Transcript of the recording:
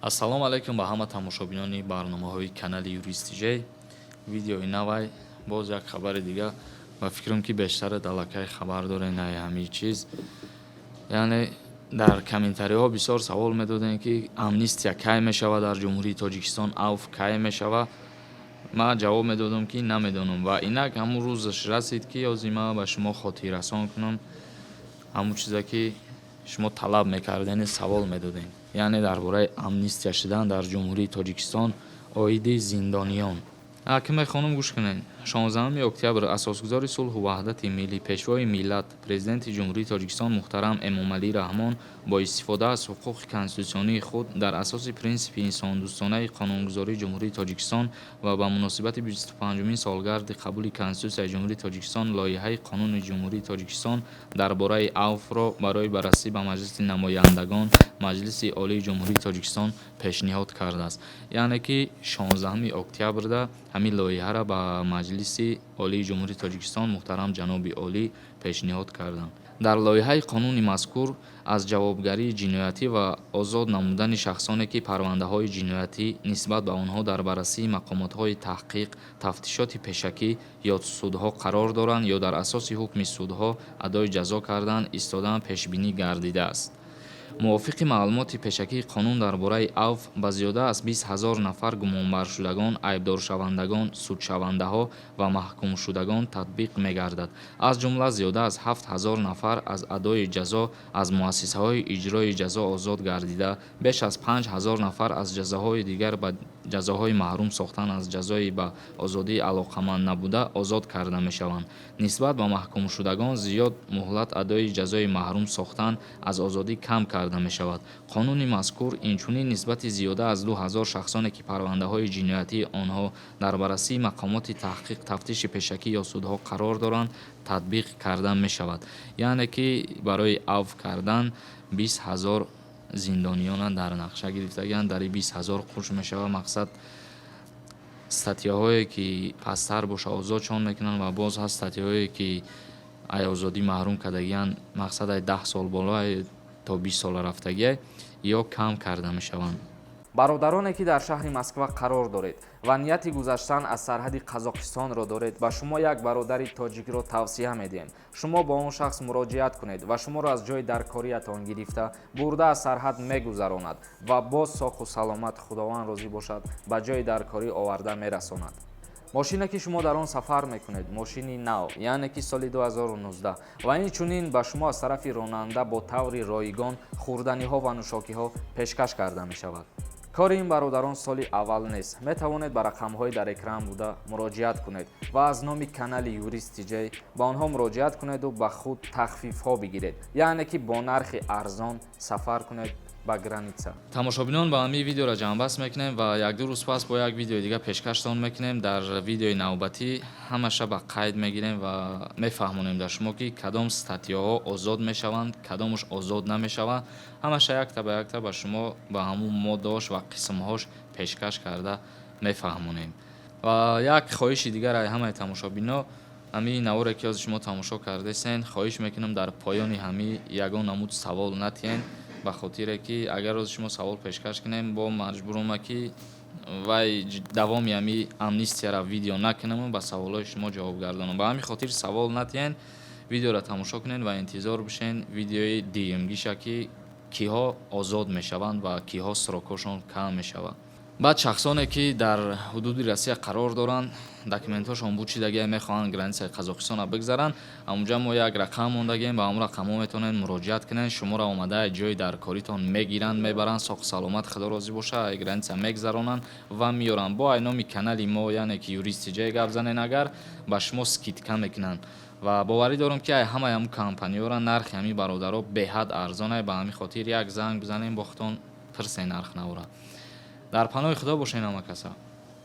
Ассалому алайкум ба ҳама тамошобинони барномаҳои канали Юристи Ҷей. Видеои навай, боз як хабари дига. Ва фикрам ки бештара далакай хабар дорен ай ҳамин чиз. Яъне дар комментариҳо бисёр савол медодем ки амнистия кай мешава дар ҷумҳурии Тоҷикистон, авф кай мешава. Ман ҷавоб медодам ки намедонам ва инак ҳамун рӯзаш расид ки ёзима ба шумо хотиррасон кунам ҳамун чизе ки шумо талаб мекардени савол медодем, яъне дар бораи амнистия шудан дар ҷумҳурии Тоҷикистон оиди зиндониён. Ҳакиме хонум гӯш кунед. 16 октябр асосгузори сулҳу ваҳдати миллӣ, пешвои миллат, президенти ҷумҳурии Тоҷикистон муҳтарам Эмомалӣ Раҳмон бо истифода аз ҳуқуқи конститутсионии худ дар асоси принсипи инсондӯстонаи қонунгузории ҷумҳурии Тоҷикистон ва ба муносибати 25-умин солгарди қабули Конститутсияи ҷумҳурии Тоҷикистон лоиҳаи қонуни ҷумҳурии Тоҷикистон дар бораи авфро барои баррасӣ ба Маҷлиси намояндагон Маҷлиси Олии ҷумҳурии Тоҷикистон пешниҳод кардааст. Яъне ки 16 октябрда ҳамин лоиҳаро ба Маҷлиси Олии ҷумҳурии Тоҷикистон муҳтарам ҷаноби Олӣ пешниҳод карданд. Дар лоиҳаи қонуни мазкур аз ҷавобгарии ҷиноятӣ ва озод намудани шахсоне ки парвандаҳои ҷиноятӣ нисбат ба онҳо дар баррасии мақомотҳои таҳқиқ, тафтишоти пешакӣ ё судҳо қарор доранд ё дар асоси ҳукми судҳо адои ҷазо карданд истодан пешбинӣ гардидааст. мувофиқи маълумоти пешакии қонун дар бораи авф ба зиёда аз 20 000 нафар гумонбаршудагон, айбдоршавандагон, судшавандаҳо ва маҳкумшудагон татбиқ мегардад. Аз ҷумла зиёда аз 7 000 нафар аз адои ҷазо аз муассисаҳои иҷрои ҷазо озод гардида, беш аз 5 000 нафар аз ҷазоҳои дигар ба ҷазоҳои маҳрум сохтан аз ҷазои ба озодӣ алоқаманд набуда озод карда мешаванд. Нисбат ба маҳкумшудагон зиёд муҳлат адои ҷазои маҳрум сохтан аз озодӣ кам карда мешавад. қонуни мазкур инчунин нисбати зиёда аз 2000 шахсоне ки парвандаҳои ҷиноятии онҳо дар баррасии мақомоти таҳқиқ, тафтиши пешакӣ ё судҳо қарор доранд, татбиқ карда мешавад. Яъне ки барои авф кардан 20 000 зиндониёна дар нақша гирифтагиянд. Дар 20 000 хуш мешава. Мақсад статьяҳое ки пасттар боша озодшон мекунанд ва боз ҳаст статьяҳое ки ай озодӣ маҳрум кардагиянд, мақсад ай 10 сол боло то 20 сола рафтагия ё кам карда мешаванд. бародароне ки дар шаҳри Москва қарор доред ва нияти гузаштан аз сарҳади Қазоқистонро доред, ба шумо як бародари тоҷикро тавсия медиҳем. Шумо бо он шахс муроҷиат кунед ва шуморо аз ҷои даркориятон гирифта бурда аз сарҳад мегузаронад ва боз соҳу саломат, худованд розӣ бошад, ба ҷои даркорӣ оварда мерасонад. мошине ки шумо дар он сафар мекунед мошини нав, яъне ки соли 2019 ва инчунин ба шумо аз тарафи ронанда бо таври роигон хӯрданиҳо ва нӯшокиҳо пешкаш карда мешавад. кори ин бародарон соли аввал нест. метавонед ба рақамҳои дар экран буда муроҷиат кунед ва аз номи канали Юристи Ҷей ба онҳо муроҷиат кунеду ба худ тахфифҳо бигиред, яъне ки бо нархи арзон сафар кунед ба граница. тамошобинон ба ҳамин видеоро ҷамъбаст мекунем ва як-ду рӯз пас бо як видеои дига пешкаштон мекунем. Дар видеои навбатӣ ҳамаша ба қайд мегирем ва мефаҳмонем дар шумо ки кадом статьяҳо озод мешаванд, кадомаш озод намешаванд. ҳамаша якта ба якта ба шумо ба ҳамун моддаҳош ва қисмҳош пешкаш карда мефаҳмонем. ва як хоҳиши дигар ай ҳамаи тамошобино, ҳамин наворе ки аз шумо тамошо кардесен, хоҳиш мекунам дар поёни ҳамин ягон намуд савол натиҳен, ба хотире ки агар аз шумо савол пешкаш кунем бо маҷбурама ки вай давоми ҳамин амнистияро видео накунам, ба саволҳои шумо ҷавоб гардонам. ба ҳамин хотир савол натиҳен, видеоро тамошо кунед ва интизор бишен видеои диюмгиша ки киҳо озод мешаванд ва киҳо срокҳошон кам мешавад. баъд шахсоне ки дар ҳудуди Россия қарор доранд, документҳошон бучидагия мехоҳанд границаи Қазоқистонро бигзаранд, ҳамунҷа мо як рақам мондагием, ба ҳамун рақамҳо метавонед муроҷиат кунед, шуморо омада ҷои даркоритон мегиранд, мебаранд, соҳу саломат худо розӣ боша, ай граница мегзаронанд ва меёранд. бо ай номи канали мо, яъне ки Юристи Ҷей гап занен, агар ба шумо скидка мекунанд ва боварӣ дорам ки ай ҳамаи ҳамун компаниёро нархи ҳамин бародаро беҳад арзон ай. ба ҳамин хотир як занг бизанем бо худтон пирсен нарх навора. дар паноҳи худо бошен ҳама каса.